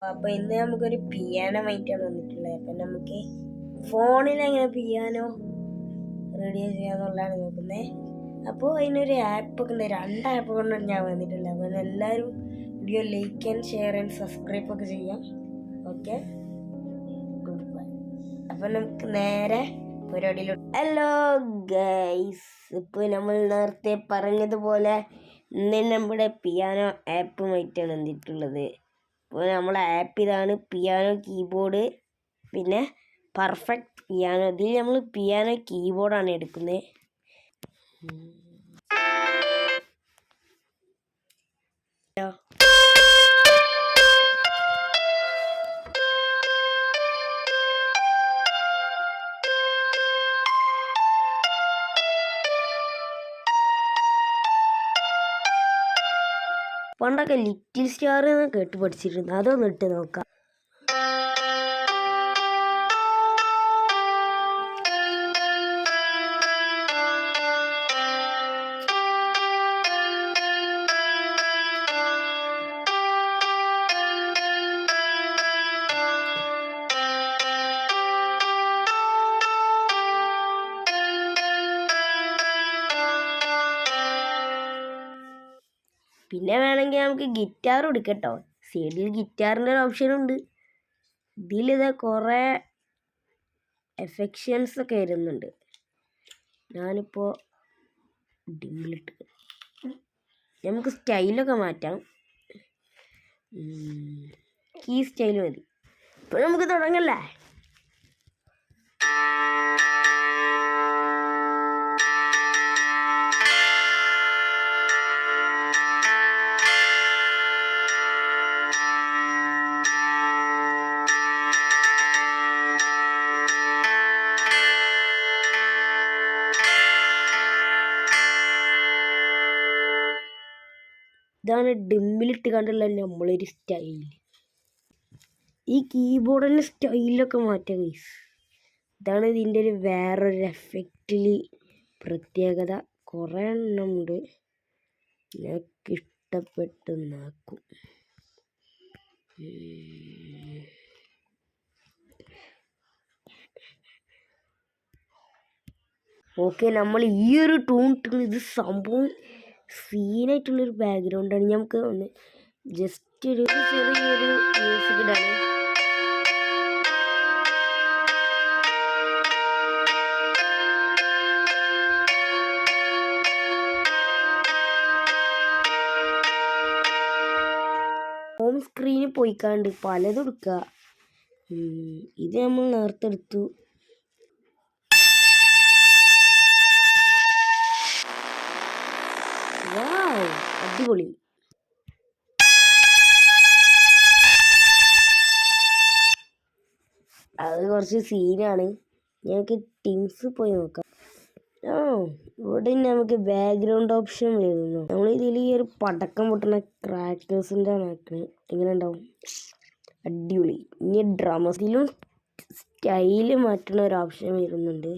അപ്പൊ ഇന്ന് നമുക്കൊരു പിയാനോ ആയിട്ടാണ് വന്നിട്ടുള്ളത്. അപ്പൊ നമുക്ക് ഫോണിൽ എങ്ങനെ പിയാനോ റെഡി ചെയ്യാന്നുള്ളതാണ് നോക്കുന്നത്. അപ്പോൾ അതിനൊരു ആപ്പൊക്കെ ഉണ്ട്, 2 ആപ്പ് കൊണ്ടാണ് ഞാൻ വന്നിട്ടുള്ളത്. അപ്പോൾ എല്ലാവരും video like and share and subscribe ഒക്കെ ചെയ്യാം. Okay, good bye. അപ്പൊ നമുക്ക് നേരെ പരിപാടിയിലോട്ട്. ഹലോ ഗൈസ്, ഇപ്പോൾ നമ്മൾ നേരത്തെ പറഞ്ഞതുപോലെ ഇന്ന് നമ്മുടെ പിയാനോ ആപ്പുമായിട്ടാണ് വന്നിട്ടുള്ളത്. അപ്പോൾ നമ്മളെ ആപ്പ് ഇതാണ്, പിയാനോ കീബോർഡ്, പിന്നെ പെർഫെക്റ്റ് പിയാനോ. ഇതിൽ നമ്മൾ പിയാനോ കീബോർഡാണ് എടുക്കുന്നത്. പണ്ടൊക്കെ ലിറ്റിൽ സ്റ്റാർ എന്ന് കേട്ട് പഠിച്ചിട്ടുണ്ട്, അതൊന്ന് ഇട്ട് നോക്കാം. പിന്നെ വേണമെങ്കിൽ നമുക്ക് ഗിറ്റാർ എടുക്കട്ടോ. സൈഡിൽ ഗിറ്റാറിൻ്റെ ഒരു ഓപ്ഷൻ ഉണ്ട്. ഇതിലിത് കുറേ എഫക്ഷൻസ് ഒക്കെ വരുന്നുണ്ട്. ഞാനിപ്പോൾ ഡിമ്മിലിട്ട് നമുക്ക് സ്റ്റൈലൊക്കെ മാറ്റാം. ഈ സ്റ്റൈൽ മതി. ഇപ്പോൾ നമുക്ക് തുടങ്ങല്ലേ. ഇതാണ് ഡിമ്മിലിട്ട് കണ്ടുള്ള നമ്മളൊരു സ്റ്റൈൽ. ഈ കീബോർഡിൻ്റെ സ്റ്റൈലൊക്കെ മാറ്റുക ഗൈസ്. ഇതാണ് ഇതിൻ്റെ ഒരു വേറൊരു എഫക്റ്റിൽ പ്രത്യേകത. കുറേ എണ്ണമുണ്ട്, എനിക്ക് ഇഷ്ടപ്പെട്ട് നാക്കും. ഓക്കെ, നമ്മൾ ഈ ഒരു ടൂൺ ഇത് സംഭവം സീനായിട്ടുള്ളൊരു ബാക്ക്ഗ്രൗണ്ടാണ്. നമുക്ക് ഒന്ന് ജസ്റ്റ് ഒരു ചെറിയൊരു മ്യൂസിക് ഇടാണ്. ഹോം സ്ക്രീനിൽ പോയിക്കാണ്ട് പലതും എടുക്കുക. ഇത് നമ്മൾ നേരത്തെ എടുത്തു. അടിപൊളി. അത് കുറച്ച് സീനാണ്. ഞങ്ങൾക്ക് ടിംസ് പോയി നോക്കാം. ഇവിടെ നമുക്ക് ബാക്ക്ഗ്രൗണ്ട് ഓപ്ഷൻ വരുന്നു. നമ്മളിതിൽ ഈ ഒരു പടക്കം പൊട്ടുന്ന ക്രാക്കേഴ്സിൻ്റെ ആക്കുന്നത്. എങ്ങനെ ഉണ്ടാവും? അടിപൊളി. ഇനി ഡ്രമസിലും സ്റ്റൈല് മാറ്റുന്ന ഒരു ഓപ്ഷൻ വരുന്നുണ്ട്.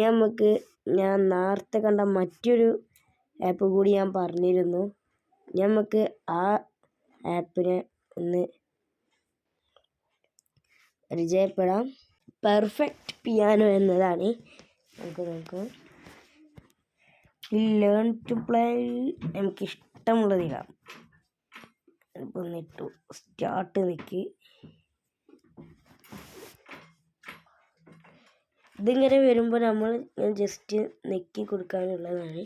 നമുക്ക് ഞാൻ നേരത്തെ കണ്ട മറ്റൊരു ആപ്പ് കൂടി ഞാൻ പറഞ്ഞിരുന്നു. നമുക്ക് ആ ആപ്പിനെ ഒന്ന് പരിചയപ്പെടാം. പെർഫെക്റ്റ് പിയാനോ എന്നതാണ്. നമുക്ക് നോക്കാം. ലേൺ ടു പ്ലേ നമുക്ക് ഇഷ്ടമുള്ളതിടാം. ഇപ്പം നിട്ടു സ്റ്റാർട്ട് നിൽക്കി. ഇതിങ്ങനെ വരുമ്പോൾ നമ്മൾ ജസ്റ്റ് നെക്കി കൊടുക്കാനുള്ളതാണ്.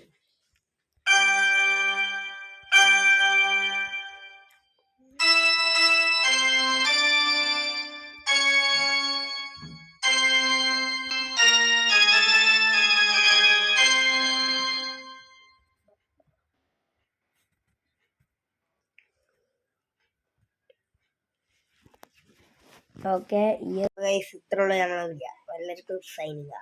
ഓക്കെ ഈ ഗൈസ് ഇത്രയുള്ള ഞങ്ങളെ വീഡിയോ. എല്ലാവർക്കും സൈനിങ്.